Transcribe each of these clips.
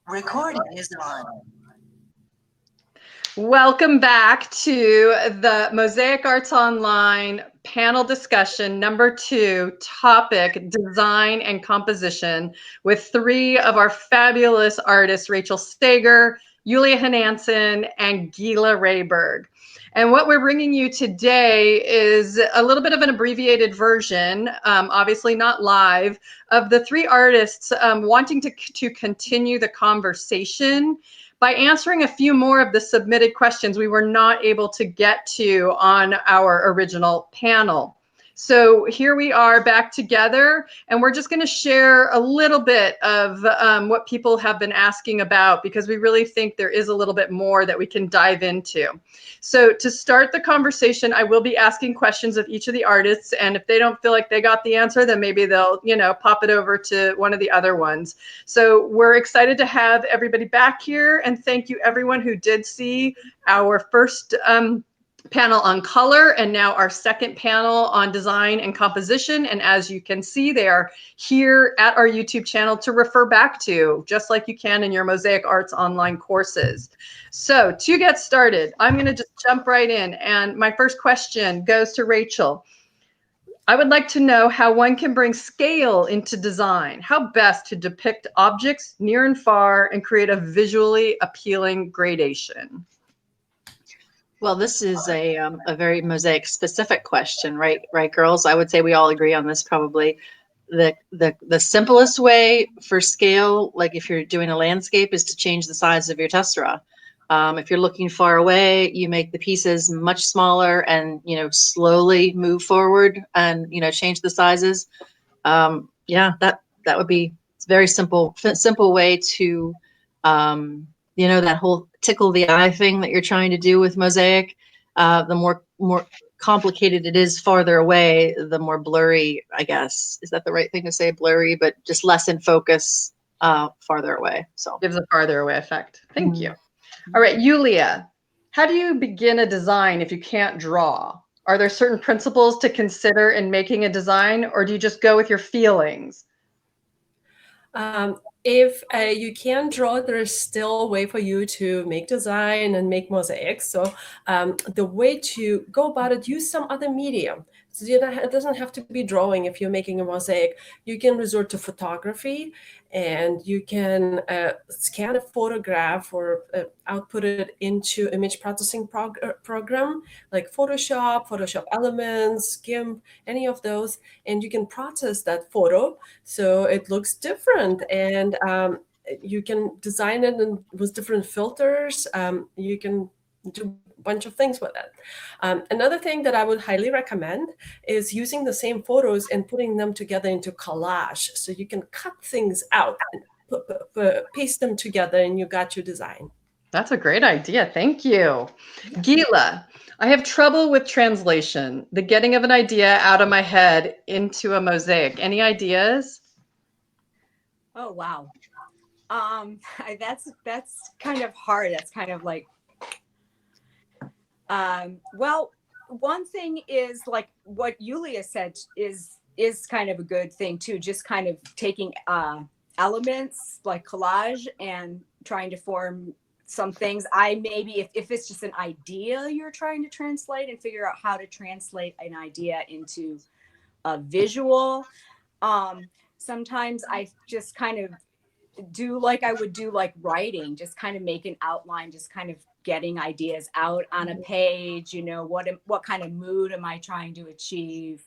Recording is on. Welcome back to the Mosaic Arts Online panel discussion number 2, topic design and composition, with 3 of our fabulous artists, Rachel Steger, Yulia Hanansen, and Gila Rayberg. And what we're bringing you today is a little bit of an abbreviated version, obviously not live, of the 3 artists wanting to continue the conversation by answering a few more of the submitted questions we were not able to get to on our original panel. So here we are back together, and we're just going to share a little bit of what people have been asking about, because we really think there is a little bit more that we can dive into. So to start the conversation, I will be asking questions of each of the artists, and if they don't feel like they got the answer, then maybe they'll, pop it over to one of the other ones. So we're excited to have everybody back here, and thank you everyone who did see our first panel on color, and now our second panel on design and composition. And as you can see, they are here at our YouTube channel to refer back to, just like you can in your Mosaic Arts online courses. So to get started, I'm going to just jump right in. And my first question goes to Rachel. I would like to know how one can bring scale into design, how best to depict objects near and far and create a visually appealing gradation. Well, this is a very Mosaic specific question, right, girls? I would say we all agree on this probably. The simplest way for scale, like if you're doing a landscape, is to change the size of your tessera. If you're looking far away, you make the pieces much smaller and, slowly move forward and, change the sizes. Yeah, that would be a very simple way to, that whole tickle the eye thing that you're trying to do with Mosaic. The more complicated it is farther away, the more blurry, I guess. Is that the right thing to say, blurry, but just less in focus farther away. So gives a farther away effect. Thank you. All right, Yulia, how do you begin a design if you can't draw? Are there certain principles to consider in making a design, or do you just go with your feelings? If you can't draw, there's still a way for you to make design and make mosaics. So the way to go about it, use some other medium. So it doesn't have to be drawing if you're making a mosaic. You can resort to photography, and you can scan a photograph or output it into image processing program like Photoshop Elements, GIMP, any of those, and you can process that photo so it looks different, and you can design it with different filters. You can do a bunch of things with it. Another thing that I would highly recommend is using the same photos and putting them together into collage. So you can cut things out and paste them together, and you got your design. That's a great idea. Thank you. Yeah. Gila, I have trouble with translation, the getting of an idea out of my head into a mosaic. Any ideas? Oh, wow. That's kind of hard. That's kind of like, well, one thing is like what Yulia said is kind of a good thing too. Just kind of taking elements like collage and trying to form some things. Maybe if it's just an idea you're trying to translate and figure out how to translate an idea into a visual. Sometimes I just kind of do like I would do like writing, just kind of make an outline, just kind of getting ideas out on a page, what kind of mood am I trying to achieve,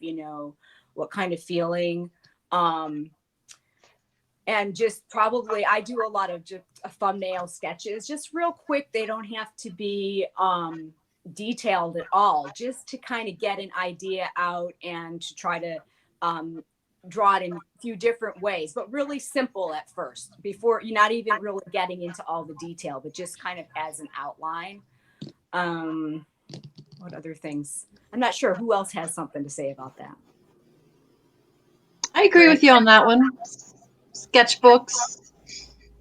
what kind of feeling. And just probably I do a lot of just thumbnail sketches, just real quick. They don't have to be detailed at all, just to kind of get an idea out and to try to draw it in a few different ways, but really simple at first, before you're not even really getting into all the detail, but just kind of as an outline. What other things? I'm not sure who else has something to say about that. I agree with you on that one. Sketchbooks,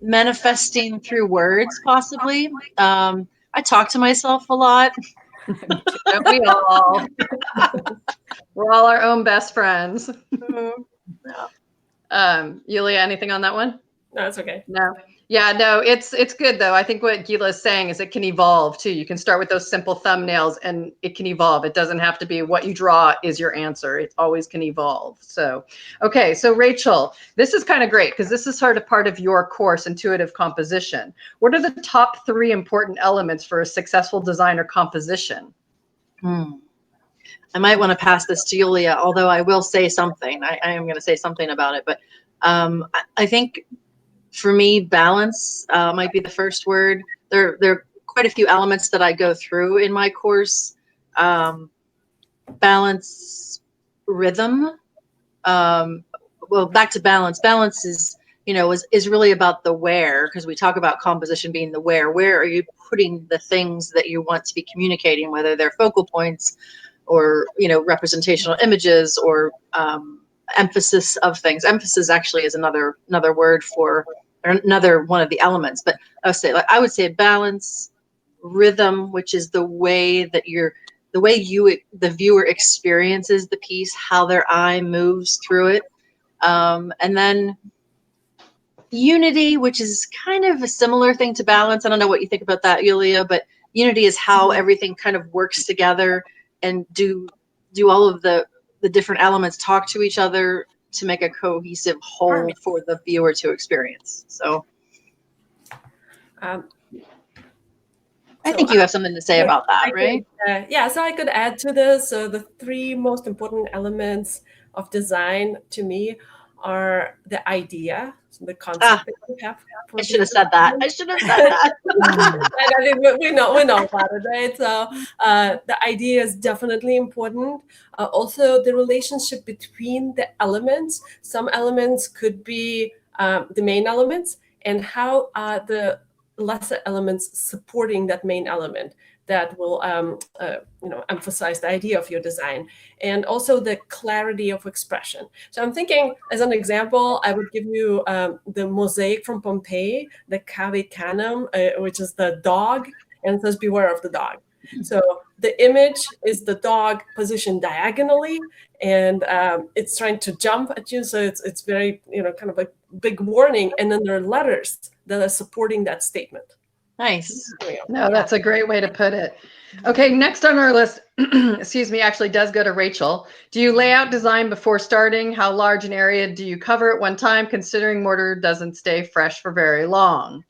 manifesting through words, possibly. I talk to myself a lot. Don't we all? We're all our own best friends. Yulia, anything on that one? No, it's okay. No. Yeah, no, it's good though. I think what Gila is saying is it can evolve too. You can start with those simple thumbnails and it can evolve. It doesn't have to be what you draw is your answer. It always can evolve. So, okay. So Rachel, this is kind of great because this is sort of part of your course, Intuitive Composition. What are the top 3 important elements for a successful design or composition? I might want to pass this to Yulia, although I will say something. I am going to say something about it, but I think for me, balance might be the first word. There are quite a few elements that I go through in my course. Balance, rhythm. Well, back to balance. Balance is, is really about the where, because we talk about composition being the where. Where are you putting the things that you want to be communicating, whether they're focal points or, representational images or emphasis of things. Emphasis actually is another word for, or another one of the elements. But I would say balance, rhythm, which is the way that the viewer experiences the piece, how their eye moves through it, and then unity, which is kind of a similar thing to balance. I don't know what you think about that, Yulia, but unity is how everything kind of works together and do all of the different elements talk to each other to make a cohesive whole for the viewer to experience. So I think you have something to say about that, right? Yeah, so I could add to this. So the 3 most important elements of design to me are the idea, so the concept that you have. I should have said that. I should have said that. I think we know about it, right? So the idea is definitely important. Also, the relationship between the elements. Some elements could be the main elements, and how the lesser elements supporting that main element that will emphasize the idea of your design, and also the clarity of expression. So I'm thinking, as an example, I would give you the mosaic from Pompeii, the Cave Canem, which is the dog, and it says beware of the dog. So the image is the dog positioned diagonally, and it's trying to jump at you. So it's very, kind of a big warning. And then there are letters that are supporting that statement. Nice. No, that's a great way to put it. Okay, next on our list, excuse me, actually does go to Rachel. Do you lay out design before starting? How large an area do you cover at one time, considering mortar doesn't stay fresh for very long?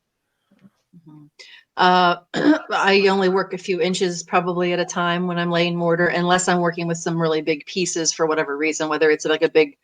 I only work a few inches probably at a time when I'm laying mortar, unless I'm working with some really big pieces for whatever reason, whether it's like a big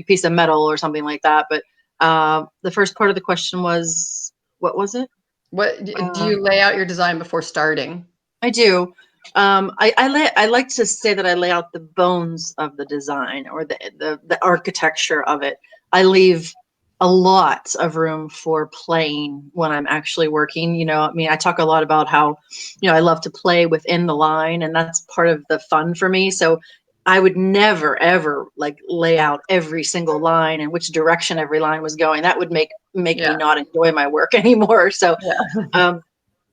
piece of metal or something like that. But the first part of the question was, what was it? What do you lay out your design before starting? I do. I like to say that I lay out the bones of the design, or the architecture of it. I leave a lot of room for playing when I'm actually working. I talk a lot about how, I love to play within the line, and that's part of the fun for me. So I would never, ever lay out every single line and which direction every line was going. That would make me not enjoy my work anymore. So,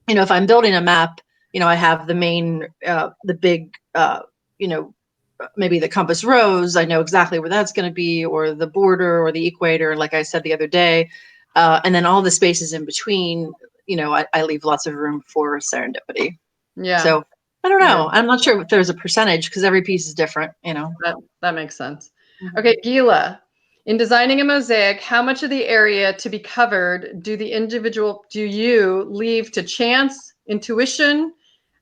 if I'm building a map, I have the main, the big, maybe the compass rose. I know exactly where that's going to be, or the border, or the equator, like I said the other day. And then all the spaces in between, I leave lots of room for serendipity. Yeah. So I don't know. I'm not sure if there's a percentage, because every piece is different, That makes sense. Okay, Gila, in designing a mosaic, how much of the area to be covered do you leave to chance, intuition,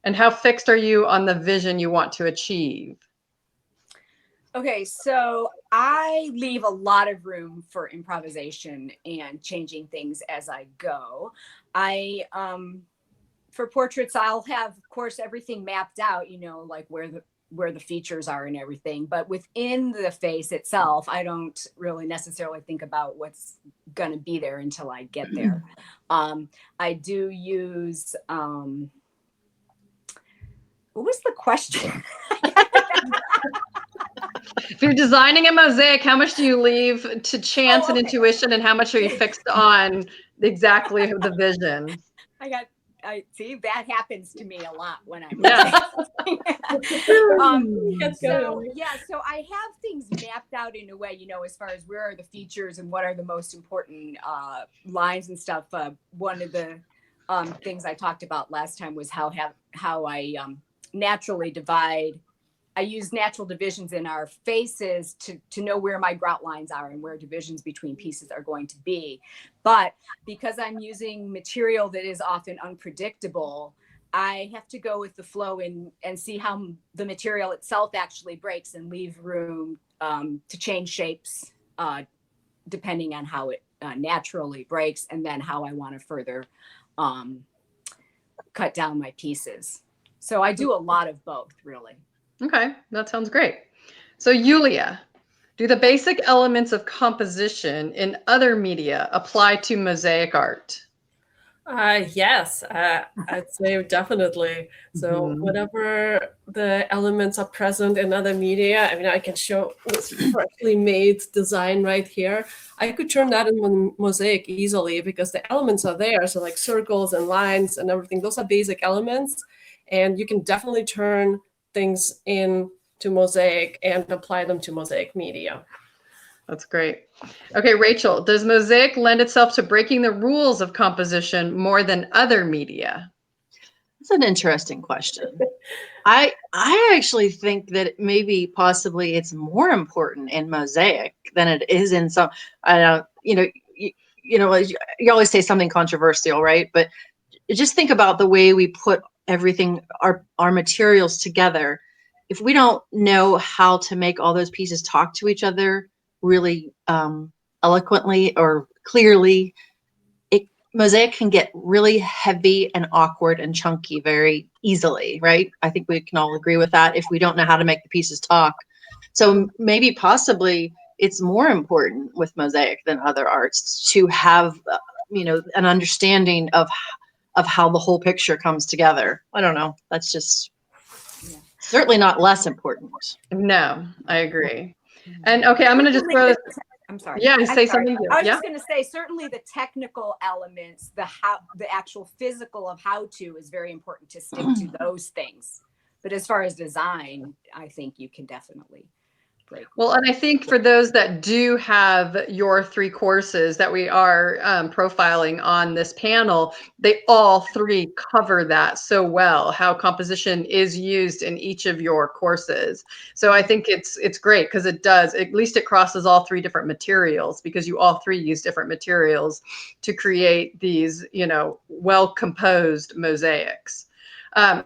and how fixed are you on the vision you want to achieve? Okay, so I leave a lot of room for improvisation and changing things as I go. For portraits, I'll have, of course, everything mapped out, like where the features are and everything. But within the face itself, I don't really necessarily think about what's going to be there until I get there. I do use, what was the question? If you're designing a mosaic, how much do you leave to chance and intuition, and how much are you fixed on exactly the vision? I got I see that happens to me a lot when I'm Yeah. so I have things mapped out in a way, you know, as far as where are the features and what are the most important lines and stuff. One of the things I talked about last time was how I naturally divide. I use natural divisions in our faces to know where my grout lines are and where divisions between pieces are going to be. But because I'm using material that is often unpredictable, I have to go with the flow and see how the material itself actually breaks and leave room to change shapes depending on how it naturally breaks, and then how I want to further cut down my pieces. So I do a lot of both, really. Okay, that sounds great. So Yulia, do the basic elements of composition in other media apply to mosaic art? Yes, I'd say definitely. So whatever the elements are present in other media, I mean, I can show this freshly made design right here. I could turn that into mosaic easily because the elements are there. So like circles and lines and everything, those are basic elements. And you can definitely turn things into mosaic and apply them to mosaic media. That's great. Okay, Rachel, does mosaic lend itself to breaking the rules of composition more than other media? That's an interesting question. I actually think that maybe possibly it's more important in mosaic than it is in some. I don't. You always say something controversial, right? But just think about the way we put everything, our materials together. If we don't know how to make all those pieces talk to each other really eloquently or clearly, mosaic can get really heavy and awkward and chunky very easily, right? I think we can all agree with that if we don't know how to make the pieces talk. So maybe possibly it's more important with mosaic than other arts to have an understanding of how the whole picture comes together. I don't know. That's just certainly not less important. No, I agree. And okay, I'm going to just throw this. I'm sorry. Yeah, say something. I was Yeah. just going to say, certainly the technical elements, the actual physical of how to is very important to stick to those things. But as far as design, I think you can definitely break. Well, and I think for those that do have your 3 courses that we are profiling on this panel, they all 3 cover that so well, how composition is used in each of your courses. So I think it's great because it does, at least it crosses all 3 different materials, because you all 3 use different materials to create these, well-composed mosaics.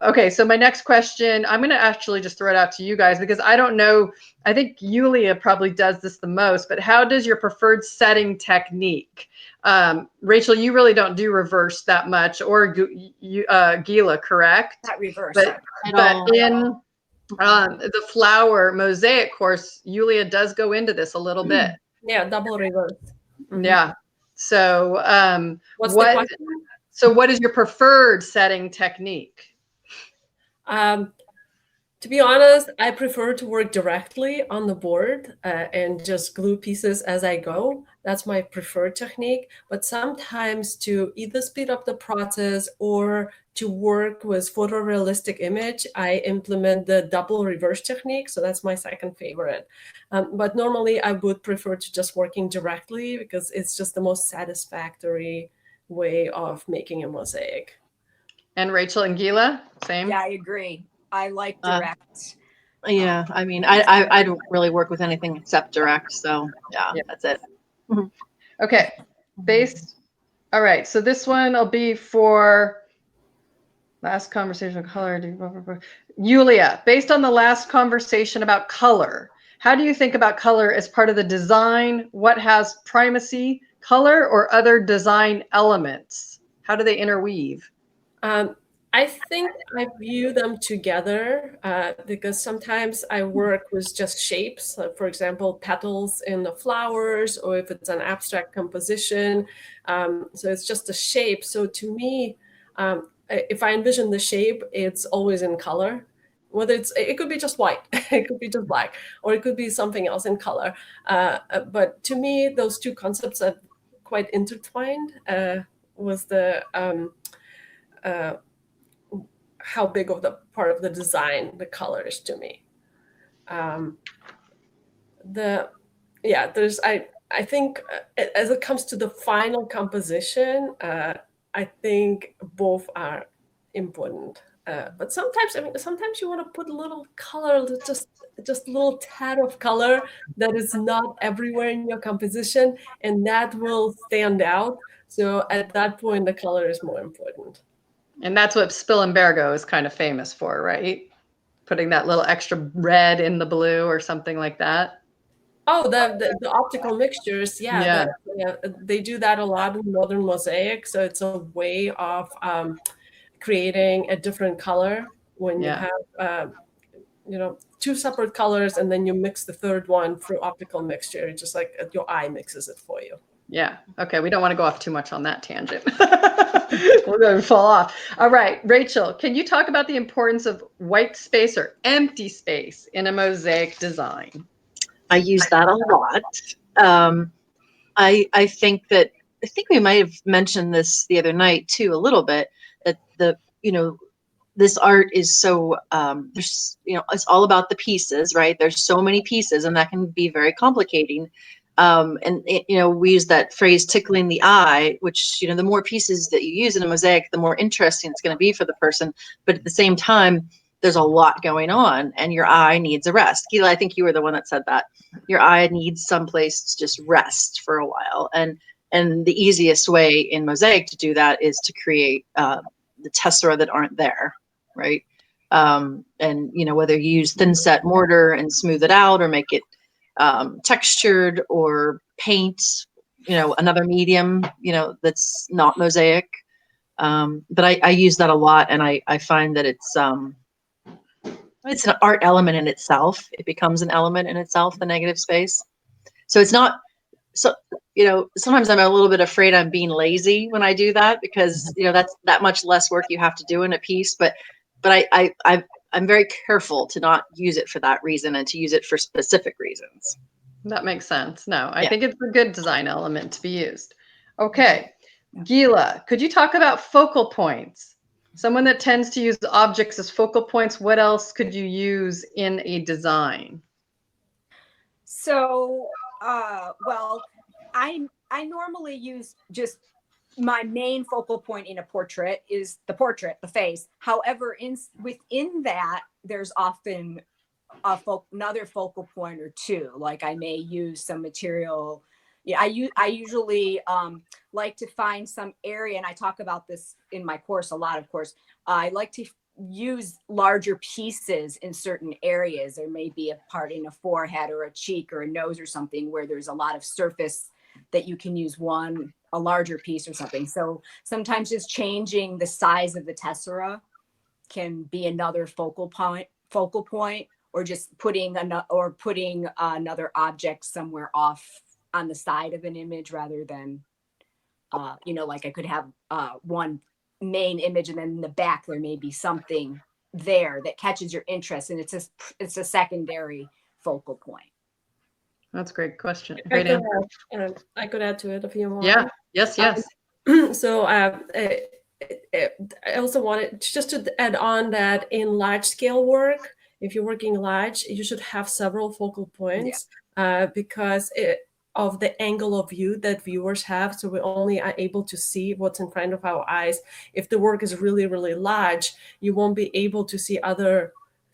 Okay, so my next question, I'm going to actually just throw it out to you guys because I don't know. I think Yulia probably does this the most, but how does your preferred setting technique? Rachel, you really don't do reverse that much, or Gila, correct? Not reverse. But in the flower mosaic course, Yulia does go into this a little bit. Yeah, double reverse. Yeah. So what's the question? So what is your preferred setting technique? To be honest, I prefer to work directly on the board and just glue pieces as I go. That's my preferred technique. But sometimes to either speed up the process or to work with photorealistic image, I implement the double reverse technique. So that's my second favorite. But normally I would prefer to just working directly because it's just the most satisfactory way of making a mosaic. And Rachel and Gila, same? Yeah, I agree. I like direct. Yeah, I mean, I don't really work with anything except direct. So yeah. That's it. Okay, all right, so this one will be for last conversation of color. Yulia, based on the last conversation about color, how do you think about color as part of the design? What has primacy, color or other design elements? How do they interweave? I think I view them together because sometimes I work with just shapes, for example, petals in the flowers, or if it's an abstract composition. So it's just a shape. So to me, if I envision the shape, it's always in color. Whether it could be just white, it could be just black, or it could be something else in color. But to me, those 2 concepts are quite intertwined with the how big of the part of the design the color is to me. I think as it comes to the final composition, I think both are important. But sometimes, sometimes you want to put a little color, just a little tad of color that is not everywhere in your composition, and that will stand out. So at that point, the color is more important. And that's what Spilimbergo is kind of famous for, right? Putting that little extra red in the blue or something like that. Oh, the optical mixtures, yeah, they do that a lot in modern mosaic. So it's a way of creating a different color when you have two separate colors, and then you mix the third one through optical mixture. It's just like your eye mixes it for you. Yeah. Okay. We don't want to go off too much on that tangent. We're going to fall off. All right, Rachel, can you talk about the importance of white space or empty space in a mosaic design? I use that a lot. I think we might have mentioned this the other night too, a little bit, that this art is so, it's all about the pieces, right? There's so many pieces, and that can be very complicating. We use that phrase tickling the eye, which, the more pieces that you use in a mosaic, the more interesting it's going to be for the person. But at the same time, there's a lot going on, and your eye needs a rest. Gila, I think you were the one that said that. Your eye needs someplace to just rest for a while. And the easiest way in mosaic to do that is to create the tessera that aren't there, right? Whether you use thin set mortar and smooth it out, or make it textured, or paint, another medium, that's not mosaic. But I use that a lot, and I find that it's an art element in itself. It becomes an element in itself, the negative space. So it's not, sometimes I'm a little bit afraid I'm being lazy when I do that, because, that's that much less work you have to do in a piece. But I'm very careful to not use it for that reason, and to use it for specific reasons. That makes sense. No, I think it's a good design element to be used. Okay. Gila, could you talk about focal points? Someone that tends to use objects as focal points, what else could you use in a design? So, well, I normally use just my main focal point in a portrait is the portrait, the face. However, within that, there's often another focal point or two. Like I may use some material. Yeah, I usually like to find some area, and I talk about this in my course a lot, of course. I like to use larger pieces in certain areas. There may be a part in a forehead or a cheek or a nose or something where there's a lot of surface that you can use a larger piece or something. So sometimes just changing the size of the tessera can be another focal point, or just putting another object somewhere off on the side of an image, rather than, like I could have one main image, and then in the back there may be something there that catches your interest, and it's a secondary focal point. That's a great question. Great answer. I could add to it if you want. Yeah. Yes. So I also wanted just to add on that in large scale work, if you're working large, you should have several focal points because of the angle of view that viewers have. So we only are able to see what's in front of our eyes. If the work is really, really large, you won't be able to see other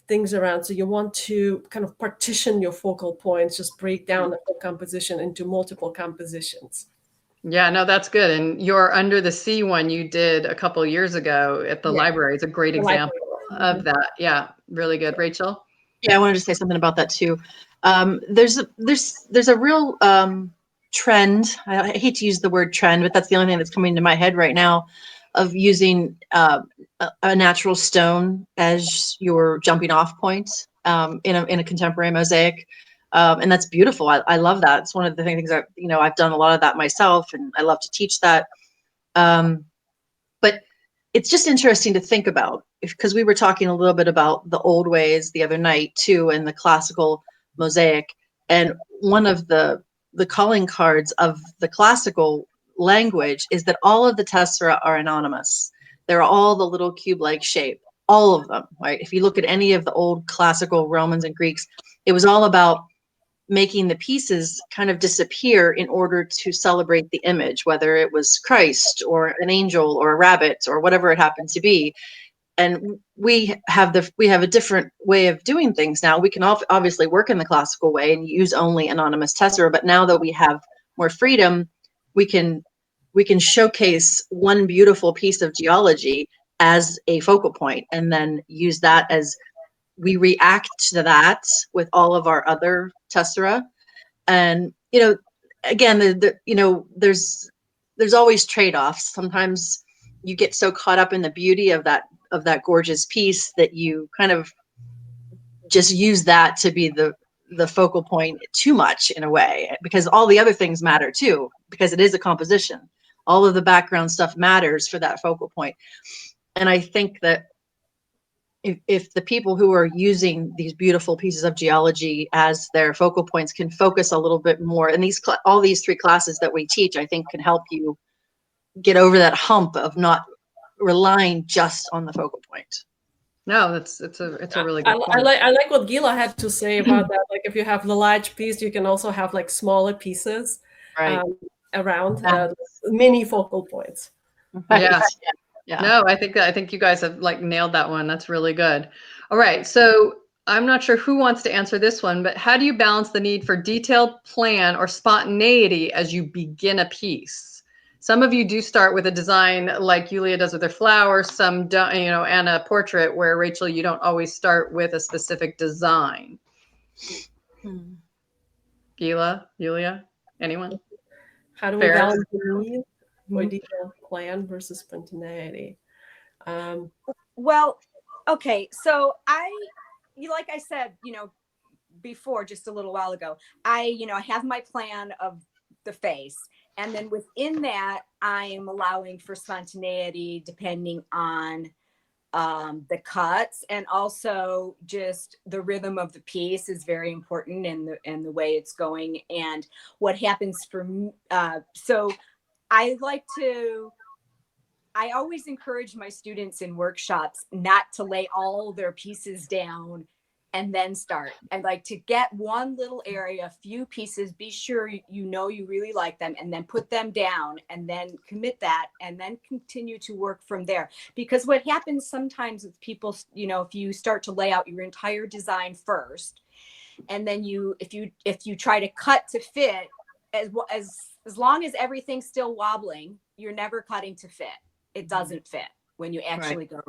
things around. So you want to kind of partition your focal points, just break down the whole composition into multiple compositions. Yeah, no, that's good. And your Under the Sea one you did a couple of years ago at the library is a great example of that. Yeah, really good. Rachel? Yeah, I wanted to say something about that too. There's a real trend. I hate to use the word trend, but that's the only thing that's coming to my head right now, of using a natural stone as your jumping off point in a contemporary mosaic. And that's beautiful. I love that. It's one of the things that, I've done a lot of that myself, and I love to teach that. But it's just interesting to think about, because we were talking a little bit about the old ways the other night too, and the classical mosaic. And one of the calling cards of the classical language is that all of the tessera are anonymous, They're all the little cube-like shape, all of them, right? If you look at any of the old classical Romans and Greeks, it was all about making the pieces kind of disappear in order to celebrate the image, whether it was Christ or an angel or a rabbit or whatever it happened to be. And we have a different way of doing things now. We can obviously work in the classical way and use only anonymous tessera, but now that we have more freedom, we can showcase one beautiful piece of geology as a focal point, and then use that as we react to that with all of our other tessera. And again, there's always trade-offs. Sometimes you get so caught up in the beauty of that gorgeous piece that you kind of just use that to be the focal point too much, in a way, because all the other things matter too, because it is a composition. All of the background stuff matters for that focal point. And I think that if the people who are using these beautiful pieces of geology as their focal points can focus a little bit more, and all these 3 classes that we teach, I think, can help you get over that hump of not relying just on the focal point. No, it's a really good point. I like what Gila had to say about that. Like, if you have the large piece, you can also have like smaller pieces around mini focal points. Right. Yeah. Yeah. No, I think you guys have like nailed that one. That's really good. All right. So I'm not sure who wants to answer this one, but how do you balance the need for detailed plan or spontaneity as you begin a piece? Some of you do start with a design like Yulia does with her flowers, some don't, and a portrait, where Rachel, you don't always start with a specific design. Gila, Yulia, anyone? How do we balance the need for detailed plan versus spontaneity? Well, okay. So like I said, before, just a little while ago, I have my plan of the face. And then within that, I am allowing for spontaneity depending on the cuts, and also just the rhythm of the piece is very important, and the way it's going and what happens for me. So I always encourage my students in workshops not to lay all their pieces down and then start, and like to get one little area, a few pieces, be sure you really like them, and then put them down, and then commit that, and then continue to work from there. Because what happens sometimes with people, if you start to lay out your entire design first, and then if you try to cut to fit, as long as everything's still wobbling, you're never cutting to fit. It doesn't fit when you actually go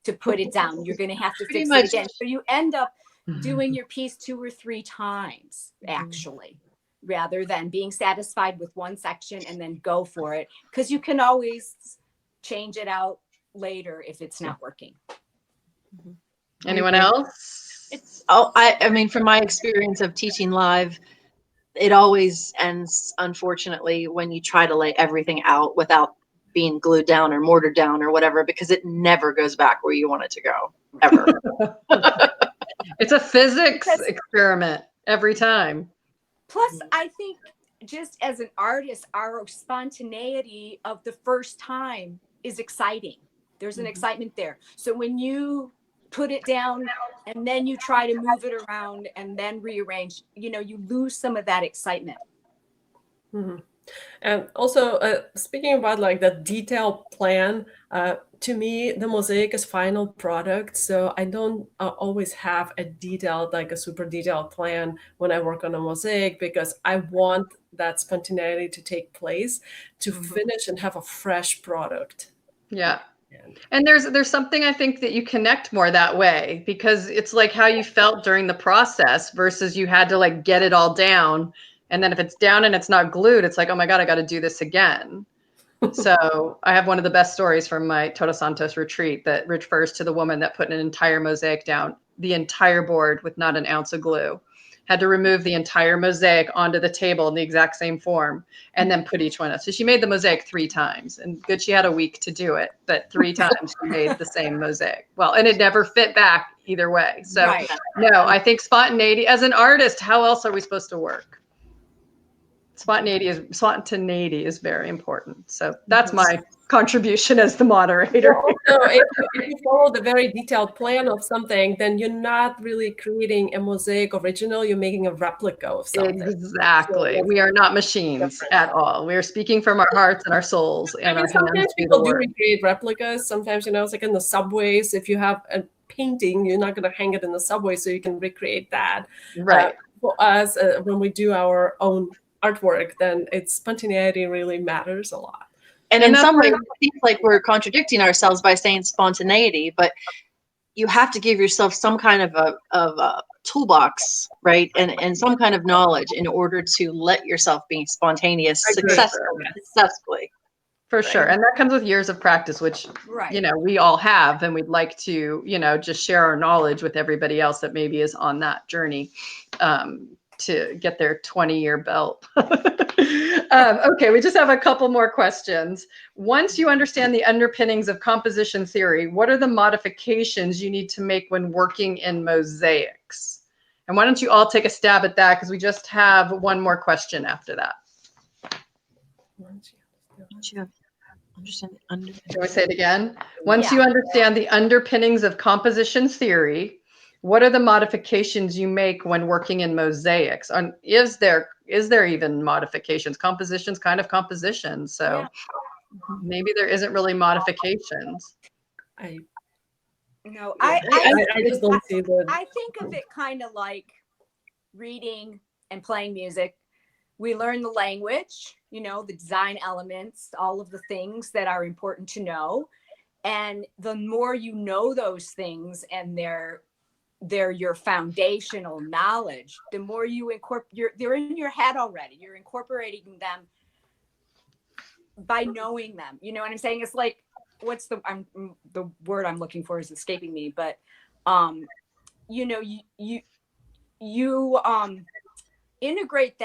to put it down. You're going to have to fix it again. So you end up doing your piece 2 or 3 times, actually, rather than being satisfied with one section and then go for it, because you can always change it out later if it's not working. Anyone else? I mean, from my experience of teaching live, it always ends, unfortunately, when you try to lay everything out without being glued down or mortared down or whatever, because it never goes back where you want it to go, ever. It's a physics experiment every time. Plus, I think just as an artist, our spontaneity of the first time is exciting. There's an excitement there. So when you put it down and then you try to move it around and then rearrange, you lose some of that excitement. And also, speaking about like the detailed plan, to me, the mosaic is final product. So I don't always have a detailed, like a super detailed plan when I work on a mosaic, because I want that spontaneity to take place to finish and have a fresh product. Yeah. And there's something I think that you connect more that way, because it's like how you felt during the process versus you had to like get it all down. And then if it's down and it's not glued, it's like, oh my God, I got to do this again. So I have one of the best stories from my Todos Santos retreat that refers to the woman that put an entire mosaic down, the entire board with not an ounce of glue, had to remove the entire mosaic onto the table in the exact same form and then put each one up. So she made the mosaic 3 times, and good, she had a week to do it, but 3 times she made the same mosaic. Well, and it never fit back either way. So no, I think spontaneity as an artist, how else are we supposed to work? Spontaneity is very important. So that's my contribution as the moderator. So if you follow the very detailed plan of something, then you're not really creating a mosaic original, you're making a replica of something. Exactly. So We are not machines different. at all. We are speaking from our hearts and our souls and our hands sometimes do the people do work. recreate replicas. Sometimes, it's like in the subways, if you have a painting, you're not going to hang it in the subway, so you can recreate that. Right. For us, when we do our own artwork, then it's spontaneity really matters a lot. And in some ways, it seems like we're contradicting ourselves by saying spontaneity, but you have to give yourself some kind of a toolbox, right? And some kind of knowledge in order to let yourself be spontaneous successfully. For sure. And that comes with years of practice, which, Right. we all have. And we'd like to, just share our knowledge with everybody else that maybe is on that journey to get their 20-year belt. Okay, we just have a couple more questions. Once you understand the underpinnings of composition theory, what are the modifications you need to make when working in mosaics? And why don't you all take a stab at that? Because we just have one more question after that. Can we say it again? Once you understand the underpinnings of composition theory, what are the modifications you make when working in mosaics? Is there even modifications? Composition's kind of composition, so maybe there isn't really modifications. I just don't see the. I think of it kind of like reading and playing music. We learn the language, the design elements, all of the things that are important to know. And the more you know those things and they're your foundational knowledge, the more you incorporate, they're in your head already. You're incorporating them by knowing them. You know what I'm saying? It's like, the word I'm looking for is escaping me, but you integrate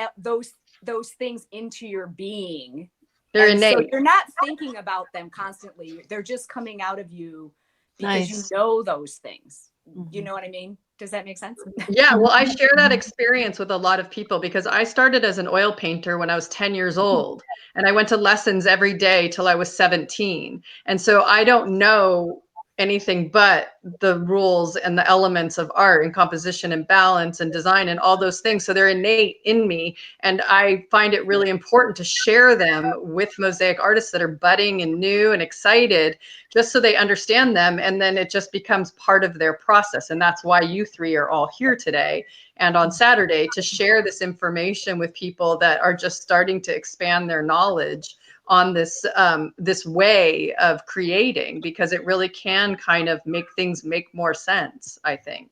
those things into your being. They're innate. So you're not thinking about them constantly. They're just coming out of you because you know those things. You know what I mean? Does that make sense? Yeah, well, I share that experience with a lot of people because I started as an oil painter when I was 10 years old, and I went to lessons every day till I was 17. And so I don't know anything but the rules and the elements of art and composition and balance and design and all those things. So they're innate in me. And I find it really important to share them with mosaic artists that are budding and new and excited, just so they understand them. And then it just becomes part of their process. And that's why you three are all here today and on Saturday to share this information with people that are just starting to expand their knowledge on this this way of creating, because it really can kind of make things make more sense, I think.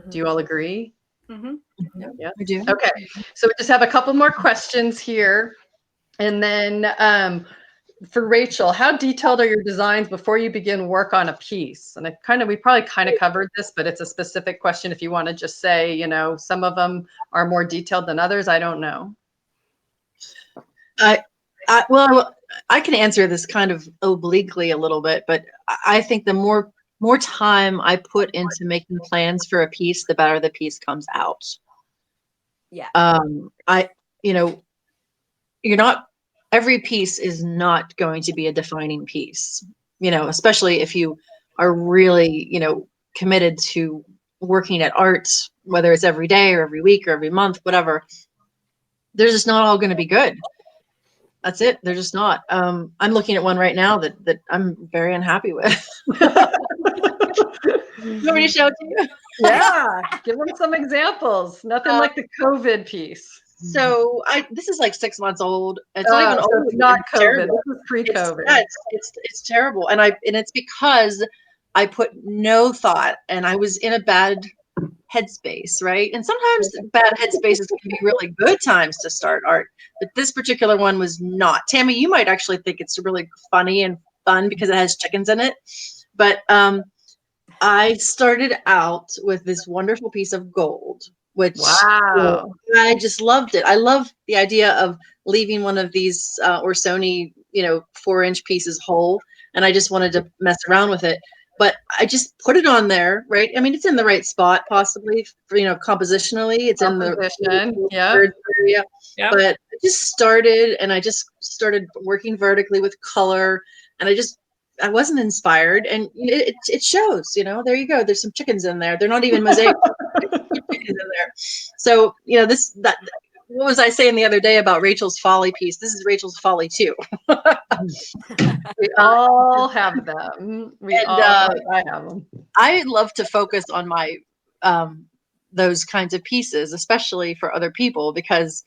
Do you all agree? Yeah, we do. Okay, so we just have a couple more questions here. And then for Rachel, how detailed are your designs before you begin work on a piece? And we probably kind of covered this, but it's a specific question if you want to just say, some of them are more detailed than others. I don't know. Well, I can answer this kind of obliquely a little bit, but I think the more time I put into making plans for a piece, the better the piece comes out. Yeah. Every piece is not going to be a defining piece, especially if you are really, committed to working at art, whether it's every day or every week or every month, whatever. They're just not all going to be good. That's it. They're just not. I'm looking at one right now that I'm very unhappy with. You want me to show it to you? Yeah, give them some examples. Nothing like the COVID piece. So this is like 6 months old. It's not even old. It's not COVID. This is pre-COVID. It's terrible, and it's because I put no thought, and I was in a bad headspace, right? And sometimes bad headspaces can be really good times to start art, but this particular one was not. Tami, you might actually think it's really funny and fun because it has chickens in it, but I started out with this wonderful piece of gold, which I just loved it. I love the idea of leaving one of these Orsoni, 4-inch pieces whole, and I just wanted to mess around with it. But I just put it on there, right? I mean, it's in the right spot, possibly, for, compositionally. It's in the third area. Yep. But I just started, and I just started working vertically with color, and I wasn't inspired, and it shows. There you go. There's some chickens in there. They're not even mosaic. Chickens in there. So that. What was I saying the other day about Rachel's folly piece? This is Rachel's folly too. We all have them. I have them. I love to focus on my those kinds of pieces, especially for other people, because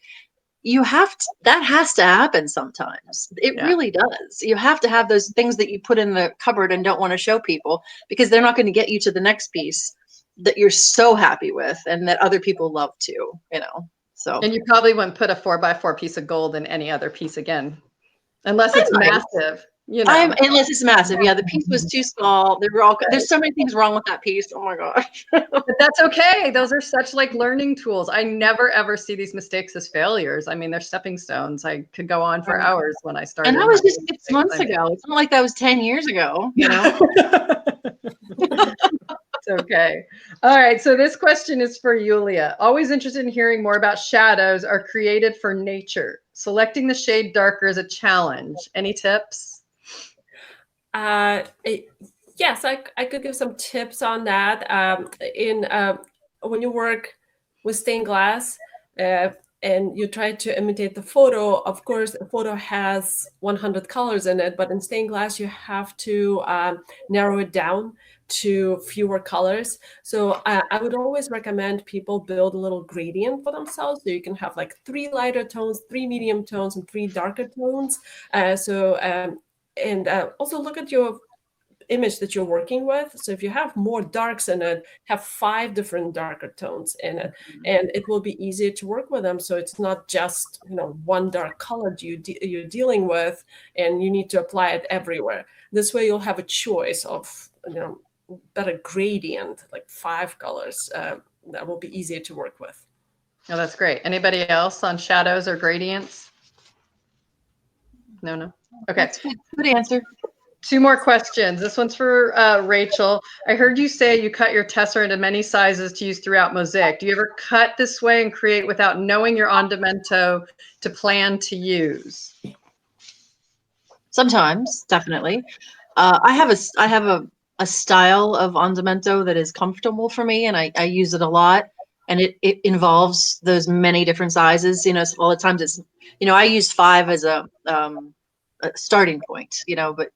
that has to happen sometimes. It really does. You have to have those things that you put in the cupboard and don't want to show people, because they're not going to get you to the next piece that you're so happy with and that other people love too, So. And you probably wouldn't put a 4x4 piece of gold in any other piece again, unless it's massive. Unless it's massive. Yeah, the piece was too small. There's so many things wrong with that piece. Oh my gosh. But that's okay. Those are such learning tools. I never ever see these mistakes as failures. I mean, they're stepping stones. I could go on for hours when I started. And that was just 6 months ago. It's not like that was 10 years ago, It's okay. All right. So this question is for Yulia. Always interested in hearing more about shadows are created for nature. Selecting the shade darker is a challenge. Any tips? Yes, I could give some tips on that. When you work with stained glass and you try to imitate the photo, of course, the photo has 100 colors in it, but in stained glass, you have to narrow it down to fewer colors. So I would always recommend people build a little gradient for themselves. So you can have 3 lighter tones, 3 medium tones, and 3 darker tones. And also look at your image that you're working with. So if you have more darks in it, have 5 different darker tones in it, and it will be easier to work with them. So it's not just one dark color you're dealing with, and you need to apply it everywhere. This way, you'll have a choice of better gradient, 5 colors. That will be easier to work with. Oh, that's great. Anybody else on shadows or gradients? No. Okay. That's good answer. 2 more questions. This one's for Rachel. I heard you say you cut your tessera into many sizes to use throughout Mosaic. Do you ever cut this way and create without knowing your andamento to plan to use? Sometimes, definitely. I have a style of andamento that is comfortable for me, and I use it a lot. And it involves those many different sizes. So a lot of times it's, I use 5 as a starting point, but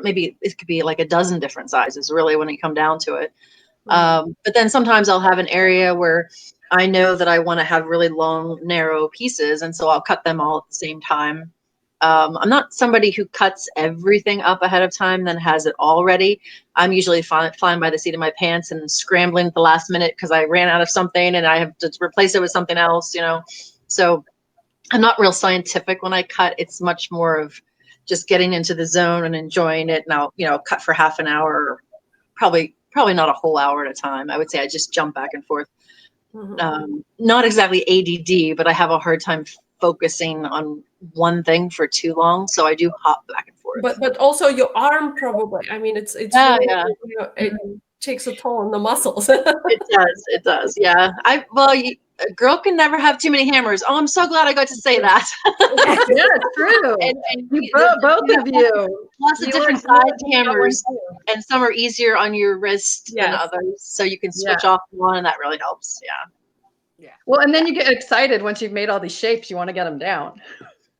maybe it could be a dozen different sizes really when you come down to it. But then sometimes I'll have an area where I know that I want to have really long, narrow pieces, and so I'll cut them all at the same time. I'm not somebody who cuts everything up ahead of time, then has it all ready. I'm usually flying by the seat of my pants and scrambling at the last minute because I ran out of something and I have to replace it with something else, So I'm not real scientific when I cut. It's much more of just getting into the zone and enjoying it. And I'll, cut for half an hour, probably not a whole hour at a time. I would say I just jump back and forth. Not exactly ADD, but I have a hard time focusing on one thing for too long. So I do hop back and forth. But also your arm probably. I mean, it takes a toll on the muscles. It does. Yeah. A girl can never have too many hammers. Oh, I'm so glad I got to say that. Yeah, it's true. And both of you. Lots of different size hammers, and some are easier on your wrist than others. So you can switch off one, and that really helps. Yeah. Well, and then you get excited once you've made all these shapes. You want to get them down.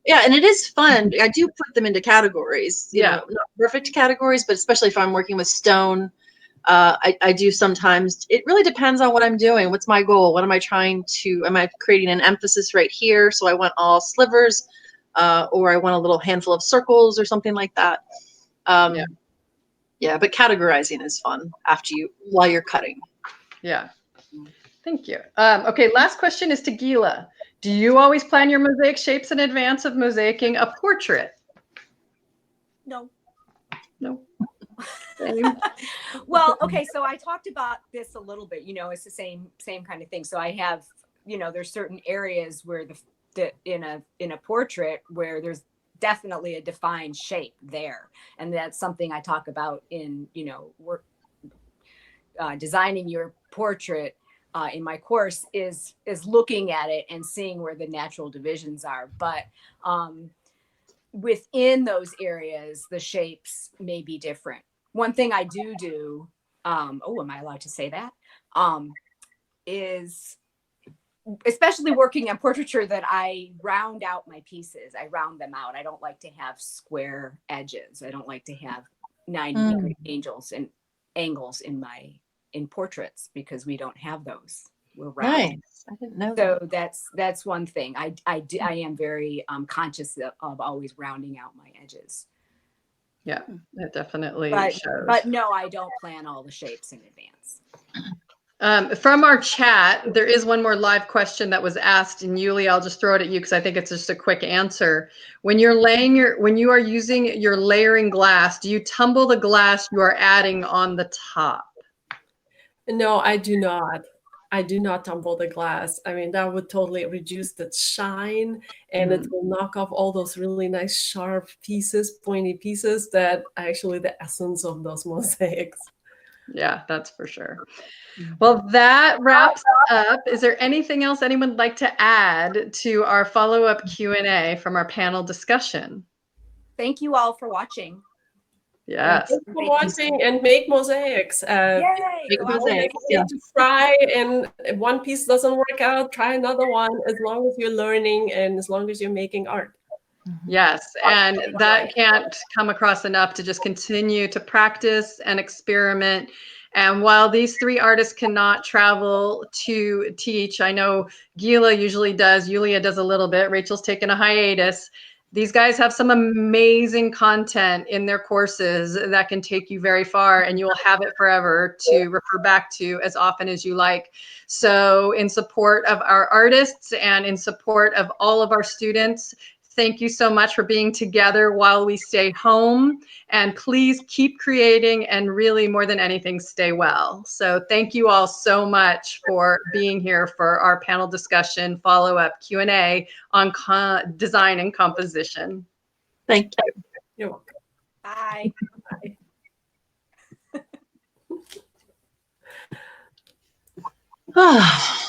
Yeah, and it is fun. I do put them into categories. Not perfect categories, but especially if I'm working with stone. I do sometimes. It really depends on what I'm doing. What's my goal? What am I am I creating an emphasis right here? So I want all slivers, or I want a little handful of circles or something like that. But categorizing is fun while you're cutting. Yeah. Thank you. Okay, last question is to Gila. Do you always plan your mosaic shapes in advance of mosaicing a portrait? No. Well, okay, so I talked about this a little bit. It's the same kind of thing. So I have, there's certain areas where in a portrait where there's definitely a defined shape there, and that's something I talk about in work designing your portrait in my course is looking at it and seeing where the natural divisions are. But within those areas, the shapes may be different. One thing I do, am I allowed to say that? Is especially working on portraiture that I round out my pieces. I round them out. I don't like to have square edges. I don't like to have 90-degree angles in portraits because we don't have those. We're round. Nice. I didn't know So that's one thing. I am very conscious of always rounding out my edges. Yeah, it definitely shows. But no, I don't plan all the shapes in advance. From our chat, there is one more live question that was asked, and Yulia, I'll just throw it at you because I think it's just a quick answer. When you are using your layering glass, do you tumble the glass you are adding on the top? No, I do not. I do not tumble the glass. I mean, that would totally reduce the shine, and it will knock off all those really nice, sharp pieces, pointy pieces that are actually the essence of those mosaics. Yeah, that's for sure. Well, that wraps up. Is there anything else anyone would like to add to our follow-up Q&A from our panel discussion? Thank you all for watching. Yes. Thanks for watching, and make mosaics. Yay! Make mosaics. Yeah. To try, and if one piece doesn't work out, try another one, as long as you're learning and as long as you're making art. Yes, and that can't come across enough, to just continue to practice and experiment. And while these three artists cannot travel to teach, I know Gila usually does, Yulia does a little bit, Rachel's taken a hiatus. These guys have some amazing content in their courses that can take you very far, and you will have it forever to refer back to as often as you like. So in support of our artists and in support of all of our students, thank you so much for being together while we stay home, and please keep creating, and really more than anything, stay well. So thank you all so much for being here for our panel discussion follow-up Q&A on design and composition. Thank you. You're welcome. Bye. Bye.